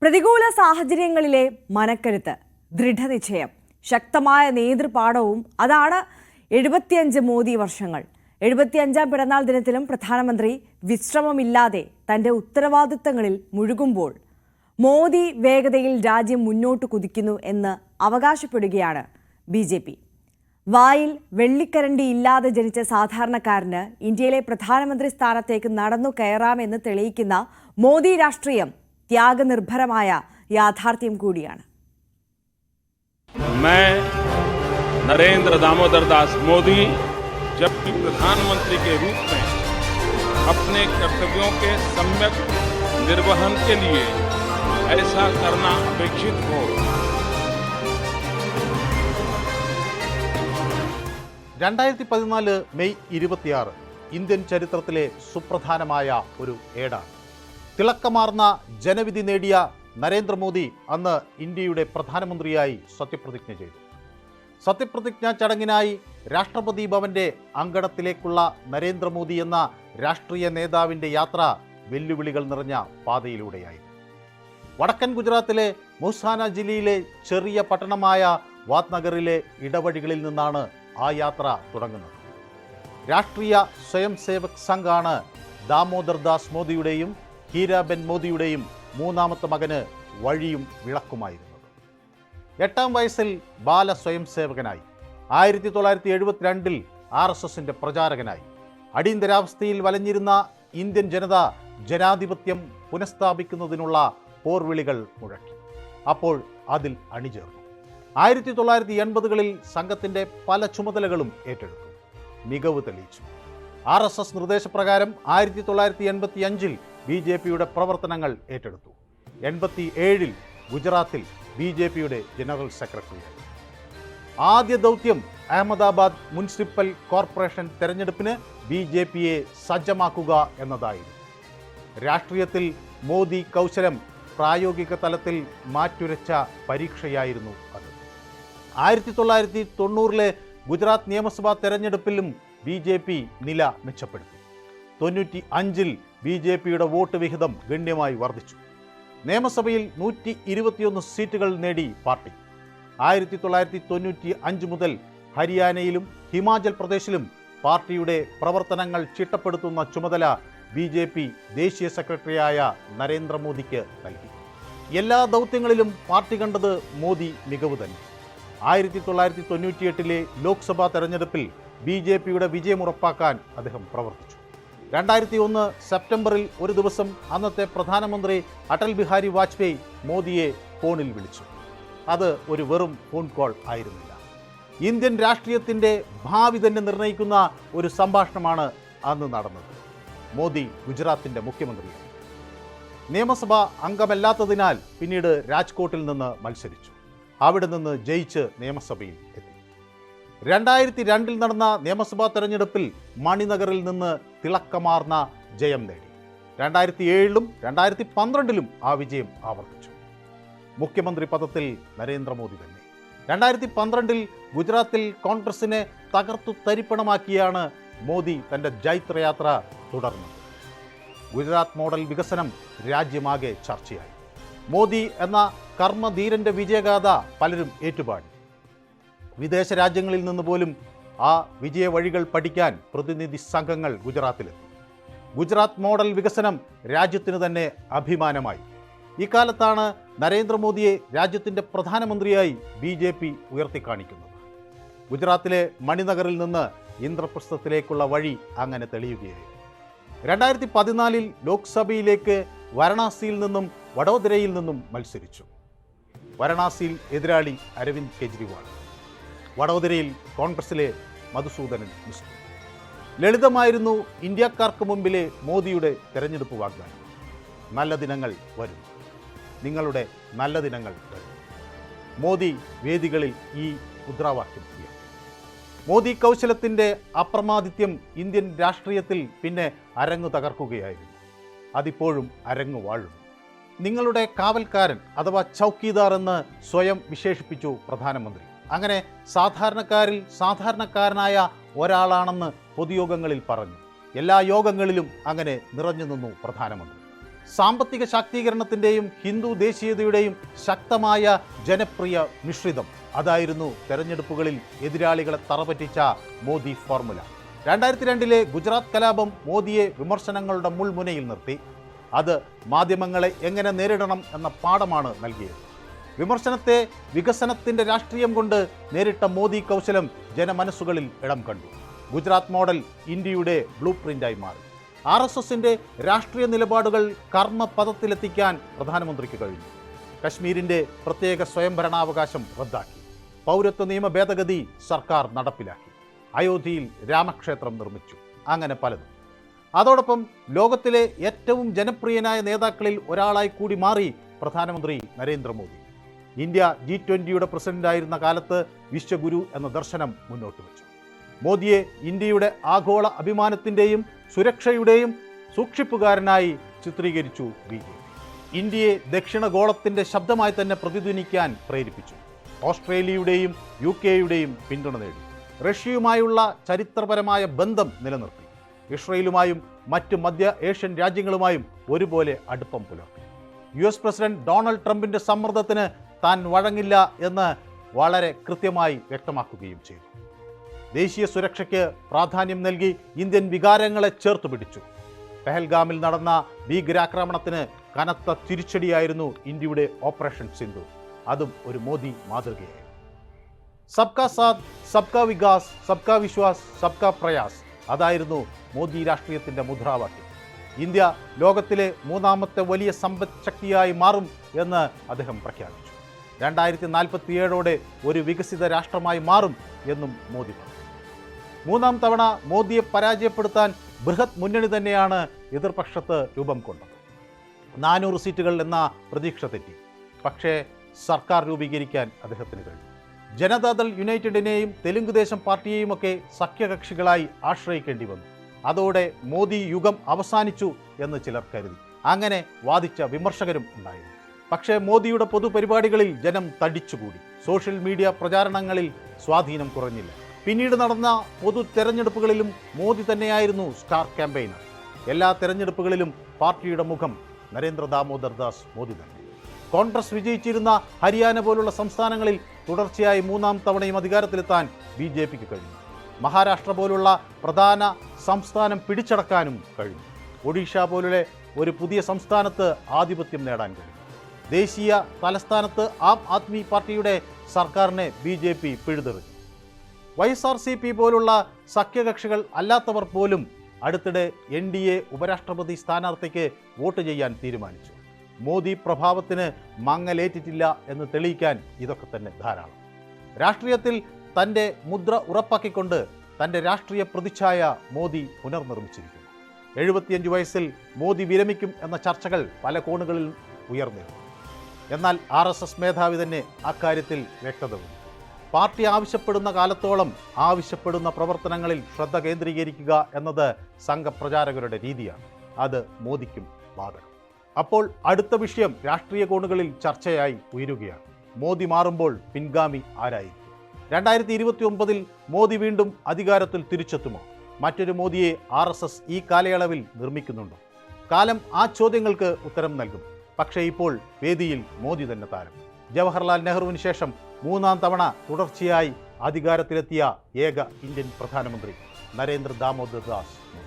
പ്രതികൂല സാഹചര്യങ്ങളിലെ മനക്കരുത്ത്, ദൃഢനിശ്ചയം, ശക്തമായ നേതൃപാഠവും അതാണ് 75 മോദി വർഷങ്ങൾ. 75ാം പിറന്നാൾ ദിനത്തിലും പ്രധാനമന്ത്രി വിശ്രമമില്ലാതെ തന്റെ ഉത്തരവാദിത്തങ്ങളിൽ മുഴുകുമ്പോൾ മോദി വേഗതയിൽ രാജ്യം മുന്നോട്ട് കുതിക്കുന്നു എന്ന് അവകാശപ്പെടുകയാണ് BJP. വായിൽ വെള്ളിക്കരണ്ടി ഇല്ലാതെ ജനിച്ച സാധാരണക്കാരന് ഇന്ത്യയിലെ പ്രധാനമന്ത്രി സ്ഥാനത്തേക്ക് നടന്നു കയറാമെന്ന് തെളിയിക്കുന്ന മോദി രാഷ്ട്രീയം ത്യാഗനിർഭരമായ യാഥാർത്ഥ്യം കൂടിയാണ്. मैं नरेंद्र दामोदर दास मोदी जब भी प्रधानमंत्री के रूप में अपने कर्तव्यों के सम्यक निर्वहन के लिए ऐसा करना अपेक्षित हो. 2014 മെയ് 26 ഇന്ത്യൻ ചരിത്രത്തിലെ സുപ്രധാനമായ ഒരു ഏടാണ്. തിളക്കമാർന്ന ജനവിധി നേടിയ നരേന്ദ്രമോദി അന്ന് ഇന്ത്യയുടെ പ്രധാനമന്ത്രിയായി സത്യപ്രതിജ്ഞ ചെയ്തു. സത്യപ്രതിജ്ഞാ ചടങ്ങിനായി രാഷ്ട്രപതി ഭവന്റെ അങ്കണത്തിലേക്കുള്ള നരേന്ദ്രമോദി എന്ന രാഷ്ട്രീയ നേതാവിൻ്റെ യാത്ര വെല്ലുവിളികൾ നിറഞ്ഞ പാതയിലൂടെയായിരുന്നു. വടക്കൻ ഗുജറാത്തിലെ മുസാന ജില്ലയിലെ ചെറിയ പട്ടണമായ വാത്നഗറിലെ ഇടവഴികളിൽ നിന്നാണ് ആ യാത്ര തുടങ്ങുന്നത്. രാഷ്ട്രീയ സ്വയം സേവക് സംഘാണ് ദാമോദർ ദാസ് മോദിയുടെയും ഹീരാബെൻ മോദിയുടെയും മൂന്നാമത്തെ മകന് വഴിയും വിളക്കുമായിരുന്നത്. 8ാം വയസ്സിൽ ബാല സ്വയം സേവകനായി, 1972 RSSന്റെ പ്രചാരകനായി, അടിയന്തരാവസ്ഥയിൽ വലഞ്ഞിരുന്ന ഇന്ത്യൻ ജനത ജനാധിപത്യം പുനഃസ്ഥാപിക്കുന്നതിനുള്ള പോർവിളികൾ മുഴക്കി. അപ്പോൾ അതിൽ അണിചേർന്നു. 1980കളിൽ സംഘത്തിൻ്റെ പല ചുമതലകളും ഏറ്റെടുത്തു, മികവ് തെളിയിച്ചു. RSS നിർദ്ദേശപ്രകാരം 1985 BJPയുടെ പ്രവർത്തനങ്ങൾ ഏറ്റെടുത്തു. 87 ഗുജറാത്തിൽ BJPയുടെ ജനറൽ സെക്രട്ടറിയായി. ആദ്യ ദൗത്യം അഹമ്മദാബാദ് മുനിസിപ്പൽ കോർപ്പറേഷൻ തെരഞ്ഞെടുപ്പിന് BJPയെ സജ്ജമാക്കുക എന്നതായിരുന്നു. രാഷ്ട്രീയത്തിൽ മോദി കൗശലം പ്രായോഗിക തലത്തിൽ മാറ്റുരച്ച പരീക്ഷയായിരുന്നു അത്. 1990 ഗുജറാത്ത് നിയമസഭാ തെരഞ്ഞെടുപ്പിലും BJP നില മെച്ചപ്പെടുത്തി. 95 BJPയുടെ വോട്ട് വിഹിതം ഗണ്യമായി വർദ്ധിച്ചു. നിയമസഭയിൽ 121 സീറ്റുകൾ നേടി പാർട്ടി. 1995 മുതൽ ഹരിയാനയിലും ഹിമാചൽ പ്രദേശിലും പാർട്ടിയുടെ പ്രവർത്തനങ്ങൾ ചിട്ടപ്പെടുത്തുന്ന ചുമതല BJP ദേശീയ സെക്രട്ടറിയായ നരേന്ദ്രമോദിക്ക് നൽകി. എല്ലാ ദൗത്യങ്ങളിലും പാർട്ടി കണ്ടത് മോദി മികവ് തന്നെ. 1998 ലോക്സഭാ തെരഞ്ഞെടുപ്പിൽ BJPയുടെ വിജയമുറപ്പാക്കാൻ അദ്ദേഹം പ്രവർത്തിച്ചു. 2001 സെപ്റ്റംബറിൽ ഒരു ദിവസം അന്നത്തെ പ്രധാനമന്ത്രി അടൽ ബിഹാരി വാജ്പേയി മോദിയെ ഫോണിൽ വിളിച്ചു. അത് ഒരു വെറും ഫോൺ കോൾ ആയിരുന്നില്ല. ഇന്ത്യൻ രാഷ്ട്രീയത്തിൻ്റെ ഭാവി തന്നെ നിർണ്ണയിക്കുന്ന ഒരു സംഭാഷണമാണ് അന്ന് നടന്നത്. മോദി ഗുജറാത്തിൻ്റെ മുഖ്യമന്ത്രിയായി. നിയമസഭാ അംഗമല്ലാത്തതിനാൽ പിന്നീട് രാജ്കോട്ടിൽ നിന്ന് മത്സരിച്ചു. അവിടെ നിന്ന് ജയിച്ച് നിയമസഭയിൽ എത്തി. 2002 നടന്ന നിയമസഭാ തെരഞ്ഞെടുപ്പിൽ മണിനഗറിൽ നിന്ന് തിളക്കമാർന്ന ജയം നേടി. 2007 2012 ആ വിജയം ആവർത്തിച്ചു. മുഖ്യമന്ത്രി പദത്തിൽ നരേന്ദ്രമോദി തന്നെ. 2012 ഗുജറാത്തിൽ കോൺഗ്രസിനെ തകർത്തു തരിപ്പണമാക്കിയാണ് മോദി തൻ്റെ ജൈത്രയാത്ര തുടർന്നത്. ഗുജറാത്ത് മോഡൽ വികസനം രാജ്യമാകെ ചർച്ചയായി. മോദി എന്ന കർമ്മധീരൻ്റെ വിജയഗാഥ പലരും ഏറ്റുപാടി. വിദേശ രാജ്യങ്ങളിൽ നിന്ന് പോലും ആ വിജയ വഴികൾ പഠിക്കാൻ പ്രതിനിധി സംഘങ്ങൾ ഗുജറാത്തിലെത്തി. ഗുജറാത്ത് മോഡൽ വികസനം രാജ്യത്തിന് തന്നെ അഭിമാനമായി. ഇക്കാലത്താണ് നരേന്ദ്രമോദിയെ രാജ്യത്തിൻ്റെ പ്രധാനമന്ത്രിയായി BJP ഉയർത്തിക്കാണിക്കുന്നത്. ഗുജറാത്തിലെ മണിനഗറിൽ നിന്ന് ഇന്ദ്രപ്രസ്ഥത്തിലേക്കുള്ള വഴി അങ്ങനെ തെളിയുകയായി. 2014 ലോക്സഭയിലേക്ക് വാരണാസിയിൽ നിന്നും വഡോദരയിൽ നിന്നും മത്സരിച്ചു. വാരണാസിയിൽ എതിരാളി അരവിന്ദ് കെജ്രിവാൾ, വഡോദരയിൽ കോൺഗ്രസിലെ മധുസൂദനൻ മിസ്ത്രി. ലളിതമായിരുന്നു ഇന്ത്യക്കാർക്ക് മുമ്പിലെ മോദിയുടെ തെരഞ്ഞെടുപ്പ് വാഗ്ദാനം. നല്ല ദിനങ്ങൾ വരും, നിങ്ങളുടെ നല്ല ദിനങ്ങൾ വരും. മോദി വേദികളിൽ ഈ മുദ്രാവാക്യം ഉയർത്തി. മോദി കൗശലത്തിൻ്റെ അപ്രമാദിത്യം ഇന്ത്യൻ രാഷ്ട്രീയത്തിൽ പിന്നെ അരങ്ങു തകർക്കുകയായിരുന്നു. അതിപ്പോഴും അരങ്ങു വാഴുന്നു. നിങ്ങളുടെ കാവൽക്കാരൻ അഥവാ ചൗക്കീദാർ എന്ന് സ്വയം വിശേഷിപ്പിച്ചു പ്രധാനമന്ത്രി. അങ്ങനെ സാധാരണക്കാരിൽ സാധാരണക്കാരനായ ഒരാളാണെന്ന് പൊതുയോഗങ്ങളിൽ പറഞ്ഞു. എല്ലാ യോഗങ്ങളിലും അങ്ങനെ നിറഞ്ഞു നിന്നു പ്രധാനമന്ത്രി. സാമ്പത്തിക ശാക്തീകരണത്തിൻ്റെയും ഹിന്ദു ദേശീയതയുടെയും ശക്തമായ ജനപ്രിയ മിശ്രിതം അതായിരുന്നു തെരഞ്ഞെടുപ്പുകളിൽ എതിരാളികളെ തറപറ്റിച്ച മോദി ഫോർമുല. 2002 ഗുജറാത്ത് കലാപം മോദിയെ വിമർശനങ്ങളുടെ മുൾമുനയിൽ നിർത്തി. അത് മാധ്യമങ്ങളെ എങ്ങനെ നേരിടണം എന്ന പാഠമാണ് നൽകിയത്. വിമർശനത്തെ വികസനത്തിൻ്റെ രാഷ്ട്രീയം കൊണ്ട് നേരിട്ട മോദി കൗശലം ജനമനസ്സുകളിൽ ഇടം കണ്ടു. ഗുജറാത്ത് മോഡൽ ഇന്ത്യയുടെ ബ്ലൂ പ്രിൻ്റായി മാറി. RSSന്റെ രാഷ്ട്രീയ നിലപാടുകൾ കർമ്മപദത്തിലെത്തിക്കാൻ പ്രധാനമന്ത്രിക്ക് കഴിഞ്ഞു. കശ്മീരിൻ്റെ പ്രത്യേക സ്വയംഭരണാവകാശം റദ്ദാക്കി. പൗരത്വ നിയമ ഭേദഗതി സർക്കാർ നടപ്പിലാക്കി. അയോധ്യയിൽ രാമക്ഷേത്രം നിർമ്മിച്ചു. അങ്ങനെ പലതും. അതോടൊപ്പം ലോകത്തിലെ ഏറ്റവും ജനപ്രിയനായ നേതാക്കളിൽ ഒരാളായി കൂടി മാറി പ്രധാനമന്ത്രി നരേന്ദ്രമോദി. ഇന്ത്യ G20യുടെ പ്രസിഡന്റായിരുന്ന കാലത്ത് വിശ്വഗുരു എന്ന ദർശനം മുന്നോട്ട് വെച്ചു. മോദിയെ ഇന്ത്യയുടെ ആഗോള അഭിമാനത്തിൻ്റെയും സുരക്ഷയുടെയും സൂക്ഷിപ്പുകാരനായി ചിത്രീകരിച്ചു BJP. ഇന്ത്യയെ ദക്ഷിണഗോളത്തിൻ്റെ ശബ്ദമായി തന്നെ പ്രതിധ്വനിക്കാൻ പ്രേരിപ്പിച്ചു. ഓസ്ട്രേലിയയുടെയും UK-യുടെയും പിന്തുണ നേടി. റഷ്യയുമായുള്ള ചരിത്രപരമായ ബന്ധം നിലനിർത്തി. ഇസ്രയേലുമായും മറ്റ് മധ്യ ഏഷ്യൻ രാജ്യങ്ങളുമായും ഒരുപോലെ അടുപ്പം പുലർത്തി. US പ്രസിഡന്റ് ഡൊണാൾഡ് ട്രംപിൻ്റെ സമ്മർദ്ദത്തിന് താൻ വഴങ്ങില്ല എന്ന് വളരെ കൃത്യമായി വ്യക്തമാക്കുകയും ചെയ്തു. ദേശീയ സുരക്ഷയ്ക്ക് പ്രാധാന്യം നൽകി ഇന്ത്യൻ വികാരങ്ങളെ ചേർത്ത് പിടിച്ചു. പെഹൽഗാമിൽ നടന്ന ഭീകരാക്രമണത്തിന് കനത്ത തിരിച്ചടിയായിരുന്നു ഇന്ത്യയുടെ ഓപ്പറേഷൻ സിന്ധു. അതും ഒരു മോദി മാതൃകയായി. സബ്കാ സാത്ത്, സബ്കാ വികാസ്, സബ്കാ വിശ്വാസ്, സബ്കാ പ്രയാസ് അതായിരുന്നു മോദി രാഷ്ട്രീയത്തിൻ്റെ മുദ്രാവാക്യം. ഇന്ത്യ ലോകത്തിലെ മൂന്നാമത്തെ വലിയ സമ്പദ് ശക്തിയായി മാറും എന്ന് അദ്ദേഹം പ്രഖ്യാപിച്ചു. 2047ഓടെ ഒരു വികസിത രാഷ്ട്രമായി മാറും എന്നും മോദി പറഞ്ഞു. മൂന്നാം തവണ മോദിയെ പരാജയപ്പെടുത്താൻ ബൃഹത് മുന്നണി തന്നെയാണ് എതിർപക്ഷത്ത് രൂപം കൊണ്ടത്. 400 സീറ്റുകൾ എന്ന പ്രതീക്ഷ തെറ്റി. പക്ഷേ സർക്കാർ രൂപീകരിക്കാൻ അദ്ദേഹത്തിന് കഴിഞ്ഞു. ജനതാദൾ യുണൈറ്റഡിനെയും തെലുങ്കുദേശം പാർട്ടിയെയുമൊക്കെ സഖ്യകക്ഷികളായി ആശ്രയിക്കേണ്ടി വന്നു. അതോടെ മോദി യുഗം അവസാനിച്ചു എന്ന് ചിലർ കരുതി. അങ്ങനെ വാദിച്ച വിമർശകരും ഉണ്ടായിരുന്നു. പക്ഷേ മോദിയുടെ പൊതുപരിപാടികളിൽ ജനം തടിച്ചുകൂടി. സോഷ്യൽ മീഡിയ പ്രചാരണങ്ങളിൽ സ്വാധീനം കുറഞ്ഞില്ല. പിന്നീട് നടന്ന പൊതു തെരഞ്ഞെടുപ്പുകളിലും മോദി തന്നെയായിരുന്നു സ്റ്റാർ ക്യാമ്പയിനർ. എല്ലാ തെരഞ്ഞെടുപ്പുകളിലും പാർട്ടിയുടെ മുഖം നരേന്ദ്ര ദാമോദർ ദാസ് മോദി തന്നെ. കോൺഗ്രസ് വിജയിച്ചിരുന്ന ഹരിയാന പോലുള്ള സംസ്ഥാനങ്ങളിൽ തുടർച്ചയായി മൂന്നാം തവണയും അധികാരത്തിലെത്താൻ BJPക്ക് കഴിഞ്ഞു. മഹാരാഷ്ട്ര പോലുള്ള പ്രധാന സംസ്ഥാനം പിടിച്ചടക്കാനും കഴിഞ്ഞു. ഒഡീഷ പോലുള്ള ഒരു പുതിയ സംസ്ഥാനത്ത് ആധിപത്യം നേടാൻ കഴിഞ്ഞു. ദേശീയ തലസ്ഥാനത്ത് ആം ആദ്മി പാർട്ടിയുടെ സർക്കാരിനെ BJP പിഴുതെറിഞ്ഞു. YSRCP പോലുള്ള സഖ്യകക്ഷികൾ അല്ലാത്തവർ പോലും അടുത്തിടെ NDA ഉപരാഷ്ട്രപതി സ്ഥാനാർത്ഥിക്ക് വോട്ട് ചെയ്യാൻ തീരുമാനിച്ചു. മോദി പ്രഭാവത്തിന് മങ്ങലേറ്റിട്ടില്ല എന്ന് തെളിയിക്കാൻ ഇതൊക്കെ തന്നെ ധാരാളം. രാഷ്ട്രീയത്തിൽ തൻ്റെ മുദ്ര ഉറപ്പാക്കിക്കൊണ്ട് തൻ്റെ രാഷ്ട്രീയ പ്രതിച്ഛായ മോദി പുനർനിർമ്മിച്ചിരിക്കുന്നു. 75 വയസ്സിൽ മോദി വിരമിക്കും എന്ന ചർച്ചകൾ പല കോണുകളിൽ ഉയർന്നിരുന്നു. എന്നാൽ RSS മേധാവി തന്നെ അക്കാര്യത്തിൽ വ്യക്തത വന്നു. പാർട്ടി ആവശ്യപ്പെടുന്ന കാലത്തോളം ആവശ്യപ്പെടുന്ന പ്രവർത്തനങ്ങളിൽ ശ്രദ്ധ കേന്ദ്രീകരിക്കുക എന്നത് സംഘപ്രചാരകരുടെ രീതിയാണ്. അത് മോദിക്കും ബാധകം. അപ്പോൾ അടുത്ത വിഷയം രാഷ്ട്രീയ കോണുകളിൽ ചർച്ചയായി ഉയരുകയാണ്. മോദി മാറുമ്പോൾ പിൻഗാമി ആരായിരിക്കും? 2029 മോദി വീണ്ടും അധികാരത്തിൽ തിരിച്ചെത്തുമോ? മറ്റൊരു മോദിയെ RSS ഈ കാലയളവിൽ നിർമ്മിക്കുന്നുണ്ടോ? കാലം ആ ചോദ്യങ്ങൾക്ക് ഉത്തരം നൽകും. പക്ഷേ ഇപ്പോൾ വേദിയിൽ മോദി തന്നെ താരം. ജവഹർലാൽ നെഹ്റുവിന് ശേഷം മൂന്നാം തവണ തുടർച്ചയായി അധികാരത്തിലെത്തിയ ഏക ഇന്ത്യൻ പ്രധാനമന്ത്രി നരേന്ദ്ര ദാമോദർ ദാസ് മോദി.